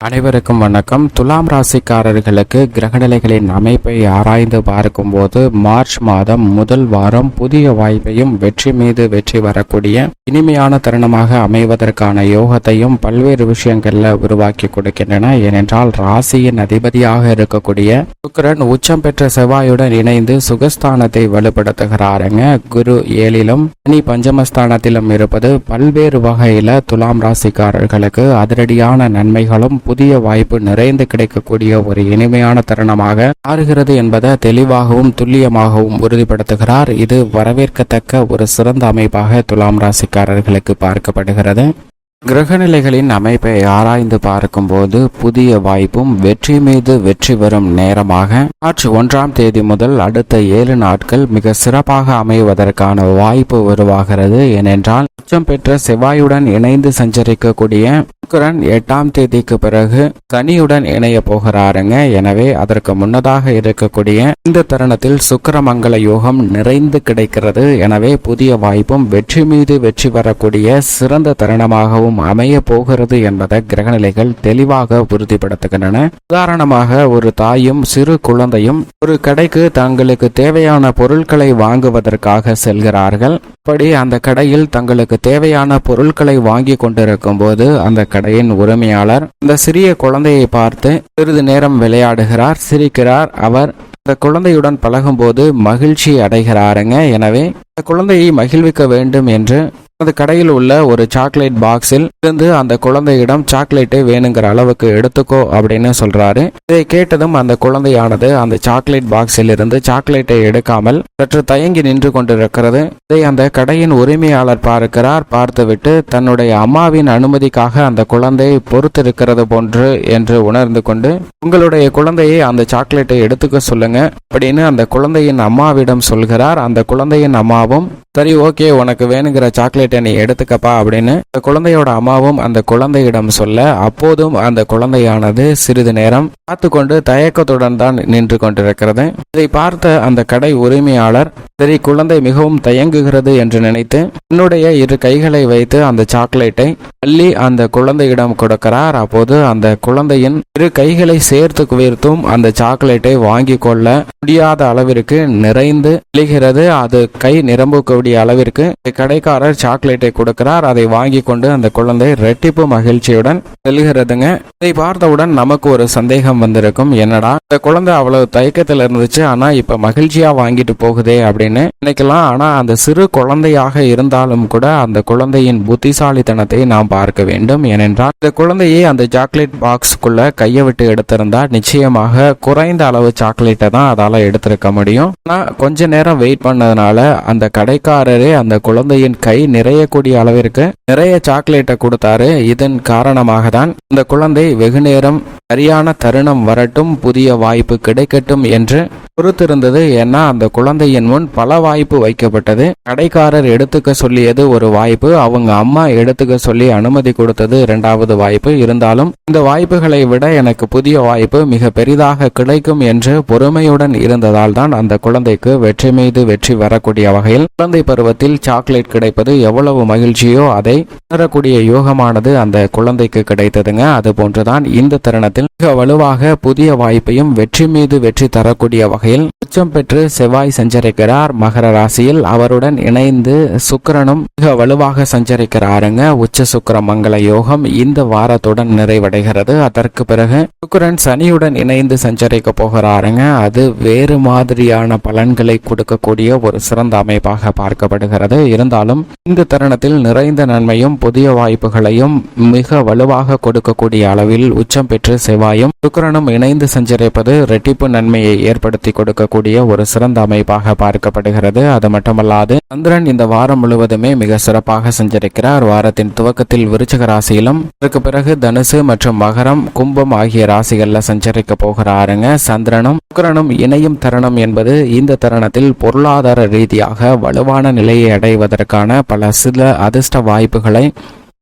அனைவருக்கும் வணக்கம். துலாம் ராசிக்காரர்களுக்கு கிரகநிலைகளின் அமைப்பை ஆராய்ந்து பார்க்கும்போது மார்ச் மாதம் முதல் வாரம் புதிய வாய்ப்பையும் வெற்றி மீது வெற்றி வரக்கூடிய இனிமையான தருணமாக அமைவதற்கான யோகத்தையும் பல்வேறு விஷயங்கள்ல உருவாக்கி கொடுக்கின்றன. ஏனென்றால் ராசியின் அதிபதியாக இருக்கக்கூடிய சுக்கிரன் உச்சம் பெற்ற செவ்வாயுடன் இணைந்து சுகஸ்தானத்தை வலுப்படுத்துகிறாருங்க. குரு 7லும் சனி பஞ்சமஸ்தானத்திலும் இருப்பது பல்வேறு வகையில துலாம் ராசிக்காரர்களுக்கு அதிரடியான நன்மைகளும் புதிய வாய்ப்பு நிறைந்து கிடைக்கக்கூடிய ஒரு இனிமையான தருணமாக மாறுகிறது என்பதை தெளிவாகவும் துல்லியமாகவும் உறுதிப்படுத்துகிறார். இது வரவேற்கத்தக்க ஒரு சிறந்த அமைப்பாக துலாம் ராசிக்காரர்களுக்கு பார்க்கப்படுகிறது. கிரகநிலைகளின் அமைப்பை ஆராய்ந்து பார்க்கும்போது புதிய வாய்ப்பும் வெற்றி மீது வெற்றி வரும் நேரமாக மார்ச் 1ஆம் தேதி முதல் அடுத்த 7 நாட்கள் மிக சிறப்பாக அமைவதற்கான வாய்ப்பு உருவாகிறது. ஏனென்றால் உச்சம் பெற்ற செவ்வாயுடன் இணைந்து சஞ்சரிக்கக்கூடிய சுக்கிரன் 8ஆம் தேதிக்கு பிறகு சனியுடன் இணைய போகிறாருங்க. எனவே அதற்கு முன்னதாக இருக்கக்கூடிய இந்த தருணத்தில் சுக்கிரமங்கல யோகம் நிறைந்து கிடைக்கிறது. எனவே புதிய வாய்ப்பும் வெற்றி மீது வெற்றி வரக்கூடிய சிறந்த தருணமாகவும் அமைய போகிறது என்பதை கிரகநிலைகள் தெளிவாக உறுதிப்படுத்துகின்றன. உதாரணமாக ஒரு தாயும் சிறு குழந்தையும் ஒரு கடைக்கு தங்களுக்கு தேவையான பொருட்களை வாங்குவதற்காக செல்கிறார்கள். அப்படி அந்த கடையில் தங்களுக்கு தேவையான பொருட்களை வாங்கி கொண்டிருக்கும் போது அந்த கடையின் உரிமையாளர் அந்த சிறிய குழந்தையை பார்த்து சிறிது நேரம் விளையாடுகிறார், சிரிக்கிறார். அவர் அந்த குழந்தையுடன் பழகும்போது மகிழ்ச்சி அடைகிறாருங்க. எனவே அந்த குழந்தையை மகிழ்விக்க வேண்டும் என்று அந்த கடையில் உள்ள ஒரு சாக்லேட் பாக்ஸில் இருந்து அந்த குழந்தையிடம் சாக்லேட்டை வேணுங்கிற அளவுக்கு எடுத்துக்கோ அப்படின்னு சொல்றாரு. இதை கேட்டதும் அந்த குழந்தையானது அந்த சாக்லேட் பாக்ஸில் இருந்து சாக்லேட்டை எடுக்காமல் சற்று தயங்கி நின்று கொண்டிருக்கிறது. இதை அந்த கடையின் உரிமையாளர் பார்க்கிறார். பார்த்துவிட்டு தன்னுடைய அம்மாவின் அனுமதிக்காக அந்த குழந்தை பொறுத்திருக்கிறது போன்று என்று உணர்ந்து கொண்டு உங்களுடைய குழந்தையை அந்த சாக்லேட்டை எடுத்துக்க சொல்லுங்க அப்படின்னு அந்த குழந்தையின் அம்மாவிடம் சொல்கிறார். அந்த குழந்தையின் அம்மாவும் சரி ஓகே உனக்கு வேணுங்கிற சாக்லேட்டை நீ எடுத்துக்கப்பா அப்படின்னு அந்த குழந்தையோட அம்மாவும் அந்த குழந்தையிடம் சொல்ல அப்போதும் அந்த குழந்தையானது சிறிது நேரம் பார்த்து கொண்டு தயக்கத்துடன் தான் நின்று கொண்டிருக்கிறது. இதை பார்த்த அந்த கடை உரிமையாளர் சரி குழந்தை மிகவும் தயங்குகிறது என்று நினைத்து என்னுடைய 2 கைகளை வைத்து அந்த சாக்லேட்டை அள்ளி அந்த குழந்தையிடம் கொடுக்கிறார். அப்போது அந்த குழந்தையின் 2 கைகளை சேர்த்து குவிர்த்தும் அந்த சாக்லேட்டை வாங்கி கொள்ள முடியாத அளவிற்கு நிறைந்து விழுகிறது. அது கை நிரம்பக்கூடிய அளவிற்கு கடைக்காரர் சாக்லேட்டை கொடுக்கிறார். அதை வாங்கி கொண்டு அந்த குழந்தை ரெட்டிப்பு மகிழ்ச்சியுடன் செல்கிறதுங்க. இதை பார்த்தவுடன் நமக்கு ஒரு சந்தேகம் வந்திருக்கும், என்னடா இந்த குழந்தை அவ்வளவு தயக்கத்தில் இருந்துச்சு ஆனா இப்ப மகிழ்ச்சியா வாங்கிட்டு போகுதே அப்படின்னு நினைக்கலாம். ஆனா அந்த சிறு குழந்தையாக இருந்தாலும் கூட அந்த குழந்தையின் புத்திசாலித்தனத்தை நாம் பார்க்க வேண்டும். ஏனென்றால் இந்த குழந்தையை அந்த சாக்லேட் பாக்ஸ்க்குள்ள கையை விட்டு எடுத்திருந்தா நிச்சயமாக குறைந்த அளவு சாக்லேட்டை தான் அதால எடுத்திருக்க முடியும். ஆனா கொஞ்ச நேரம் வெயிட் பண்ணதுனால அந்த கடைக்காரரே அந்த குழந்தையின் கை நிறையக்கூடிய அளவிற்கு நிறைய சாக்லேட்டை கொடுத்தாரு. இதன் காரணமாக தான் இந்த குழந்தை வெகு நேரம் சரியான தருணம் வரட்டும் புதிய வாய்ப்பு கிடைக்கட்டும் என்று பொறுத்திருந்தது. ஏன்னா அந்த குழந்தையின் முன் பல வாய்ப்பு வைக்கப்பட்டது. கடைக்காரர் எடுத்துக்க சொல்லியது ஒரு வாய்ப்பு, அவங்க அம்மா எடுத்துக்க சொல்லி அனுமதி கொடுத்தது 2வது வாய்ப்பு. இருந்தாலும் இந்த வாய்ப்புகளை விட எனக்கு புதிய வாய்ப்பு மிக பெரிதாக கிடைக்கும் என்று பொறுமையுடன் இருந்ததால் தான் அந்த குழந்தைக்கு வெற்றி மீது வெற்றி வரக்கூடிய வகையில் குழந்தை பருவத்தில் சாக்லேட் கிடைப்பது எவ்வளவு மகிழ்ச்சியோ அதை உணரக்கூடிய யோகமானது அந்த குழந்தைக்கு கிடைத்ததுங்க. அது போன்றுதான் இந்த தருணத்தில் மிக வலுவாக புதிய வாய்ப்பையும் வெற்றி மீது வெற்றி தரக்கூடிய வகையில் உச்சம் பெற்று செவ்வாய் சஞ்சரிக்கிறார் மகர ராசியில். அவருடன் இணைந்து சுக்கிரனும் மிக வலுவாக சஞ்சரிக்கிறாருங்க. உச்ச சுக்கிர மங்கள யோகம் இந்த வாரத்துடன் நிறைவடைகிறது. அதற்கு பிறகு சுக்கிரன் சனியுடன் இணைந்து சஞ்சரிக்க போகிறாருங்க. அது வேறு மாதிரியான பலன்களை கொடுக்கக்கூடிய ஒரு சிறந்த அமைப்பாக பார்க்கப்படுகிறது. இருந்தாலும் இந்த தருணத்தில் நிறைந்த நன்மையும் புதிய வாய்ப்புகளையும் மிக வலுவாக கொடுக்கக்கூடிய அளவில் உச்சம் பெற்று செவ்வாயும் சுக்கிரனும் இணைந்து சஞ்சரிப்பது ரெட்டிப்பு நன்மையை ஏற்படுத்தி கொடுக்கக்கூடிய ஒரு சிறந்த அமைப்பாக பார்க்கப்படுகிறது. அது மட்டுமல்லாது சந்திரன் இந்த வாரம் முழுவதுமே மிக சிறப்பாக சஞ்சரிக்கிறார். வாரத்தின் துவக்கத்தில் விருச்சிக ராசியிலும் அதற்கு பிறகு தனுசு மற்றும் மகரம் கும்பம் ஆகிய ராசிகள்ல சஞ்சரிக்க போகிறாருங்க. சந்திரனும் சுக்கிரனும் இணையும் தருணம் என்பது இந்த தருணத்தில் பொருளாதார ரீதியாக வலுவான நிலையை அடைவதற்கான பல சில அதிர்ஷ்ட வாய்ப்புகளை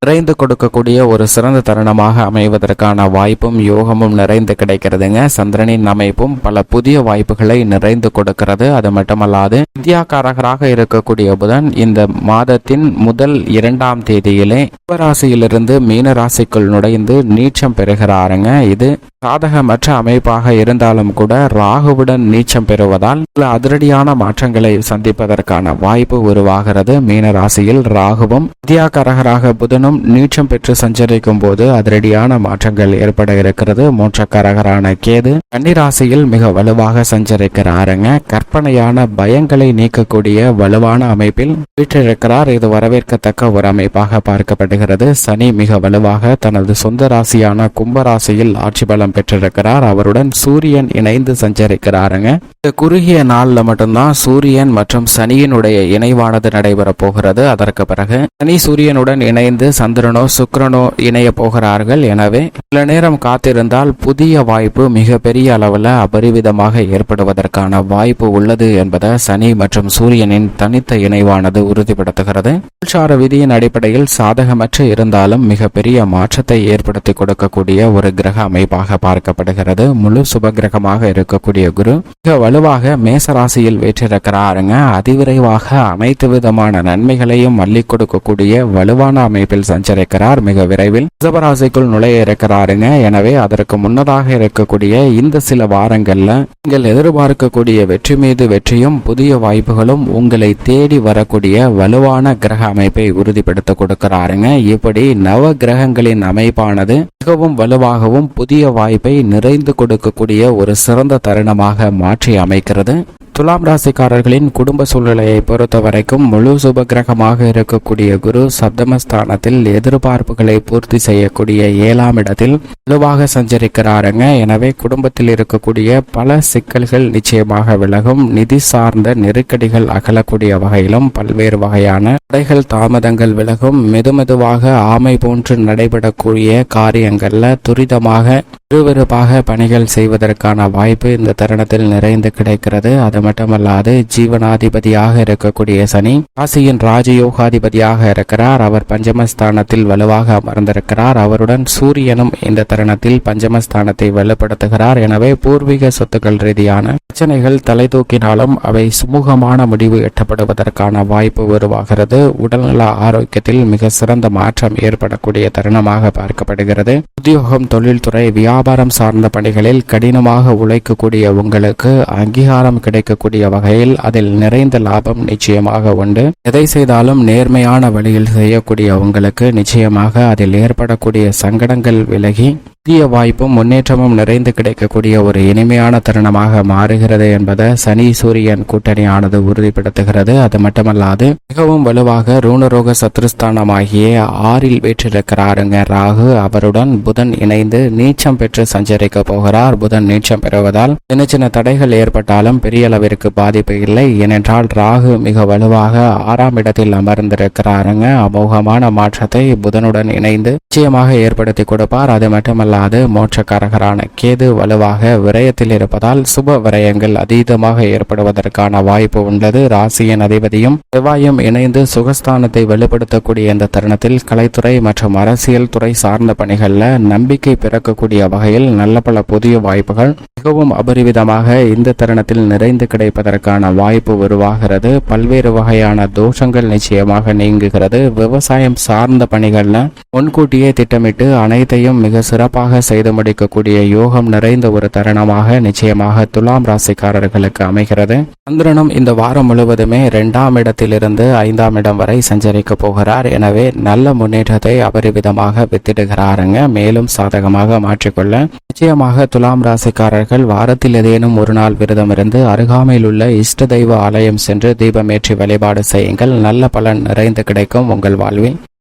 நிறைந்து கொடுக்கக்கூடிய ஒரு சிறந்த தருணமாக அமைவதற்கான வாய்ப்பும் யோகமும் நிறைந்து கிடைக்கிறதுங்க. சந்திரனின் அமைப்பும் பல புதிய வாய்ப்புகளை நிறைந்து கொடுக்கிறது. அது மட்டுமல்லாது வித்யாகாரகராக இருக்கக்கூடிய புதன் இந்த மாதத்தின் முதல் 2ஆம் தேதியிலே கும்பராசியிலிருந்து மீன ராசிக்குள் நுழைந்து நீச்சம் பெறுகிறாருங்க. இது சாதகமற்ற அமைப்பாக இருந்தாலும் கூட ராகுவுடன் நீச்சம் பெறுவதால் சில அதிரடியான மாற்றங்களை சந்திப்பதற்கான வாய்ப்பு உருவாகிறது. மீன ராசியில் ராகுவும் வித்யாகாரகராக புதனும் நீச்சம் பெற்று சஞ்சரிக்கும் போது அதிரடியான மாற்றங்கள் ஏற்பட இருக்கிறது. மோட்சக்காரகரான கேது கன்னிராசியில் மிக வலுவாக சஞ்சரிக்கிறாருங்க. கற்பனையான பயங்களை நீக்கக்கூடிய வலுவான அமைப்பில் வீற்றிருக்கிறார். இது வரவேற்கத்தக்க ஒரு அமைப்பாக பார்க்கப்படுகிறது. சனி மிக வலுவாக தனது சொந்த ராசியான கும்பராசியில் ஆட்சி பலம் பெற்றிருக்கிறார். அவருடன் சூரியன் இணைந்து சஞ்சரிக்கிறாருங்க. இந்த குறுகிய நாள்ல மட்டும்தான் சூரியன் மற்றும் சனியினுடைய இணைவானது நடைபெற போகிறது. அதற்கு பிறகு சனி சூரியனுடன் இணைந்து சந்திரனோ சுக்கிரனோ இணைய போகிறார்கள். எனவே சில நேரம் காத்திருந்தால் புதிய வாய்ப்பு மிக பெரிய அளவில் அபரிவிதமாக ஏற்படுவதற்கான வாய்ப்பு உள்ளது என்பதை சனி மற்றும் சூரியனின் தனித்த இணைவானது உறுதிப்படுத்துகிறது. கோல்சார விதியின் அடிப்படையில் சாதகமற்று இருந்தாலும் மிகப்பெரிய மாற்றத்தை ஏற்படுத்தி கொடுக்கக்கூடிய ஒரு கிரக அமைப்பாக பார்க்கப்படுகிறது. முழு சுபகிரகமாக இருக்கக்கூடிய குரு மிக வலுவாக மேசராசியில் வீற்றிருக்கிறாருங்க. அதிவிரைவாக அனைத்து விதமான நன்மைகளையும் அள்ளி கொடுக்கக்கூடிய வலுவான அமைப்பில் சஞ்சரிக்கிறார். மிக விரைவில் ரிஷபராசிக்குள் நுழைய இருக்கிறாருங்க. எனவே அதற்கு முன்னதாக இருக்கக்கூடிய இந்த சில வாரங்கள்ல நீங்கள் எதிர்பார்க்கக்கூடிய வெற்றி மீது வெற்றியும் புதிய வாய்ப்புகளும் உங்களை தேடி வரக்கூடிய வலுவான கிரக அமைப்பை உறுதிப்படுத்த கொடுக்கிறாருங்க. இப்படி நவ கிரகங்களின் அமைப்பானது மிகவும் வலுவாகவும் புதிய வாய்ப்பை நிறைந்து கொடுக்கக்கூடிய ஒரு சிறந்த தருணமாக மாற்றி அமைக்கிறது. துலாம் ராசிக்காரர்களின் குடும்ப சூழ்நிலையை பொறுத்த வரைக்கும் முழு சுபகிரகமாக இருக்கக்கூடிய குரு சப்தமஸ்தானத்தில் எதிர்பார்ப்புகளை பூர்த்தி செய்யக்கூடிய 7ஆம் இடத்தில் வலுவாக சஞ்சரிக்கிறாருங்க. எனவே குடும்பத்தில் இருக்கக்கூடிய பல சிக்கல்கள் நிச்சயமாக விலகும். நிதி சார்ந்த நெருக்கடிகள் அகலக்கூடிய வகையிலும் பல்வேறு வகையான தடைகள் தாமதங்கள் விலகும். மெதுமெதுவாக ஆமை போன்று நடைபெறக்கூடிய காரியங்கள்ல துரிதமாக விறுவிறுப்பாக பணிகள் செய்வதற்கான வாய்ப்பு இந்த தருணத்தில் நிறைந்து கிடைக்கிறது. அது மட்டுமல்லாது ஜீவனாதிபதியாக இருக்கக்கூடிய சனி ராசியின் ராஜயோகாதிபதியாக இருக்கிறார். அவர் பஞ்சமஸ்தானத்தில் வலுவாக அமர்ந்திருக்கிறார். அவருடன் சூரியனும் இந்த தருணத்தில் பஞ்சமஸ்தானத்தை வலுப்படுத்துகிறார். எனவே பூர்வீக சொத்துக்கள் ரீதியான பிரச்சனைகள் தலை தூக்கினாலும் அவை சுமூகமான முடிவு எட்டப்படுவதற்கான வாய்ப்பு உருவாகிறது. உடல்நல ஆரோக்கியத்தில் மிக சிறந்த மாற்றம் ஏற்படக்கூடிய தருணமாக பார்க்கப்படுகிறது. உத்தியோகம், தொழில்துறை, வியாபாரம் சார்ந்த பணிகளில் கடினமாக உழைக்கக்கூடிய உங்களுக்கு அங்கீகாரம் கிடைக்கக்கூடிய வகையில் அதில் நிறைந்த லாபம் நிச்சயமாக உண்டு. எதை செய்தாலும் நேர்மையான வழியில் செய்யக்கூடிய உங்களுக்கு நிச்சயமாக அதில் ஏற்படக்கூடிய சங்கடங்கள் விலகி புதிய வாய்ப்பும் முன்னேற்றமும் நிறைந்து கிடைக்கக்கூடிய ஒரு இனிமையான தருணமாக மாறுகிறது என்பதை சனி சூரியன் கூட்டணியானது உறுதிப்படுத்துகிறது. அது மட்டுமல்லாது மிகவும் வலுவாக ரூணரோக சத்ருஸ்தானமாகிய 6இல் வீற்றிருக்கிறாருங்க ராகு. அவருடன் புதன் இணைந்து நீச்சம் பெற்று சஞ்சரிக்க போகிறார். புதன் நீச்சம் பெறுவதால் சின்ன சின்ன தடைகள் ஏற்பட்டாலும் பெரிய அளவிற்கு பாதிப்பு இல்லை. ஏனென்றால் ராகு மிக வலுவாக 6ஆம் இடத்தில் அமர்ந்திருக்கிறாருங்க. அமோகமான மாற்றத்தை புதனுடன் இணைந்து நிச்சயமாக ஏற்படுத்தி கொடுப்பார். அது மட்டுமல்ல மோட்சக்காரகரான கேது வலுவாக விரயத்தில் இருப்பதால் சுப விரயங்கள் அதீதமாக ஏற்படுவதற்கான வாய்ப்பு உள்ளது. ராசியின் அதிபதியும் செவ்வாயும் இணைந்து சுகஸ்தானத்தை வலுப்படுத்தக்கூடிய இந்த தருணத்தில் கலைத்துறை மற்றும் அரசியல் துறை சார்ந்த பணிகள்ல நம்பிக்கை பிறக்கக்கூடிய வகையில் நல்ல பல புதிய வாய்ப்புகள் மிகவும் அபரிவிதமாக இந்த தருணத்தில் நிறைந்து கிடைப்பதற்கான வாய்ப்பு உருவாகிறது. பல்வேறு வகையான தோஷங்கள் நிச்சயமாக நீங்குகிறது. விவசாயம் சார்ந்த பணிகள்ல முன்கூட்டியே திட்டமிட்டு அனைத்தையும் மிக சிறப்பாக செய்து முடிக்கக்கூடிய யோகம் நிறைந்த ஒரு தருணமாக நிச்சயமாக துலாம் ராசிக்காரர்களுக்கு அமைகிறது. சந்திரனும் இந்த வாரம் முழுவதுமே 2ஆம் இடத்திலிருந்து 5ஆம் இடம் வரை சஞ்சரிக்க போகிறார். எனவே நல்ல முன்னேற்றத்தை அபரிவிதமாக வித்திடுகிறாருங்க. மேலும் சாதகமாக மாற்றிக்கொள்ள நிச்சயமாக துலாம் ராசிக்காரர்கள் வாரத்தில் ஏதேனும் ஒரு நாள் விரதம் இருந்து அருகாமையில் உள்ள இஷ்ட தெய்வ ஆலயம் சென்று தீபமேற்றி வழிபாடு செய்யுங்கள். நல்ல பலன் நிறைந்து கிடைக்கும் உங்கள் வாழ்வில்.